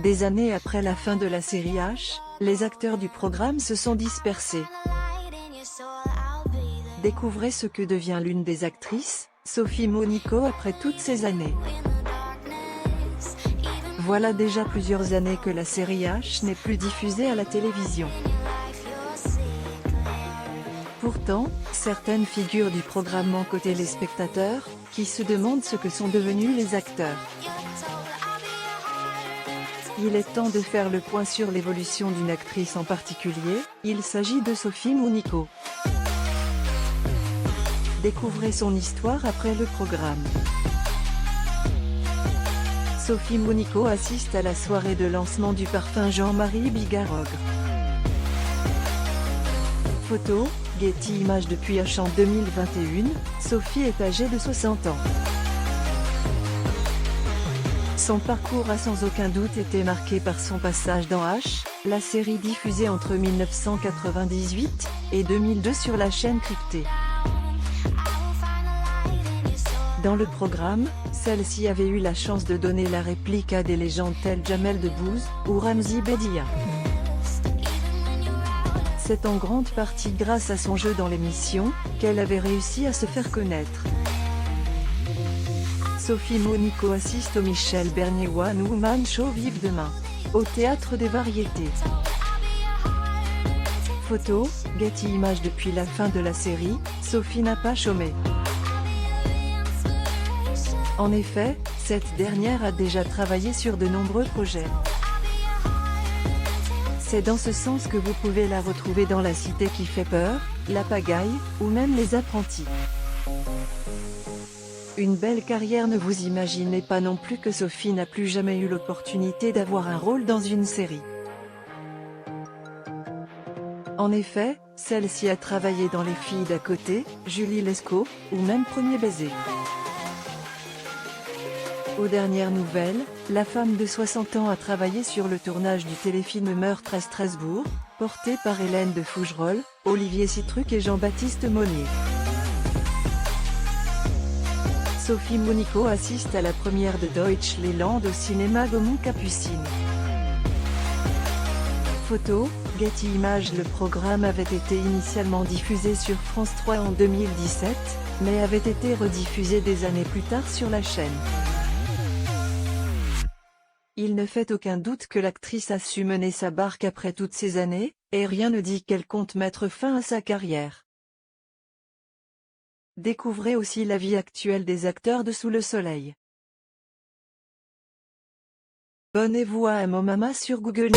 Des années après la fin de la série H, les acteurs du programme se sont dispersés. Découvrez ce que devient l'une des actrices, Sophie Monico, après toutes ces années. Voilà déjà plusieurs années que la série H n'est plus diffusée à la télévision. Pourtant, certaines figures du programme manquent aux téléspectateurs, qui se demandent ce que sont devenus les acteurs. Il est temps de faire le point sur l'évolution d'une actrice en particulier, il s'agit de Sophie Monico. Découvrez son histoire après le programme. Sophie Monico assiste à la soirée de lancement du parfum Jean-Marie Bigarogre. Photo, Getty Images. Depuis H en 2021, Sophie est âgée de 60 ans. Son parcours a sans aucun doute été marqué par son passage dans H, la série diffusée entre 1998 et 2002 sur la chaîne cryptée. Dans le programme, celle-ci avait eu la chance de donner la réplique à des légendes telles Jamel Debbouze ou Ramzy Bedia. C'est en grande partie grâce à son jeu dans l'émission qu'elle avait réussi à se faire connaître. Sophie Monico assiste au Michel Bernier One Woman Show Vive Demain, au Théâtre des Variétés. Photo, Getty Images. Depuis la fin de la série, Sophie n'a pas chômé. En effet, cette dernière a déjà travaillé sur de nombreux projets. C'est dans ce sens que vous pouvez la retrouver dans La Cité qui fait peur, La Pagaille, ou même Les Apprentis. Une belle carrière. Ne vous imaginez pas non plus que Sophie n'a plus jamais eu l'opportunité d'avoir un rôle dans une série. En effet, celle-ci a travaillé dans Les Filles d'à côté, Julie Lescaut, ou même Premier baiser. Aux dernières nouvelles, la femme de 60 ans a travaillé sur le tournage du téléfilm Meurtre à Strasbourg, porté par Hélène de Fougerolles, Olivier Citruc et Jean-Baptiste Monnier. Sophie Monico assiste à la première de Deutschland au cinéma Gaumont-Capucine. Photo, Getty Images. Le programme avait été initialement diffusé sur France 3 en 2017, mais avait été rediffusé des années plus tard sur la chaîne. Il ne fait aucun doute que l'actrice a su mener sa barque après toutes ces années, et rien ne dit qu'elle compte mettre fin à sa carrière. Découvrez aussi la vie actuelle des acteurs de Sous le soleil. Abonnez-vous à Moma sur Google.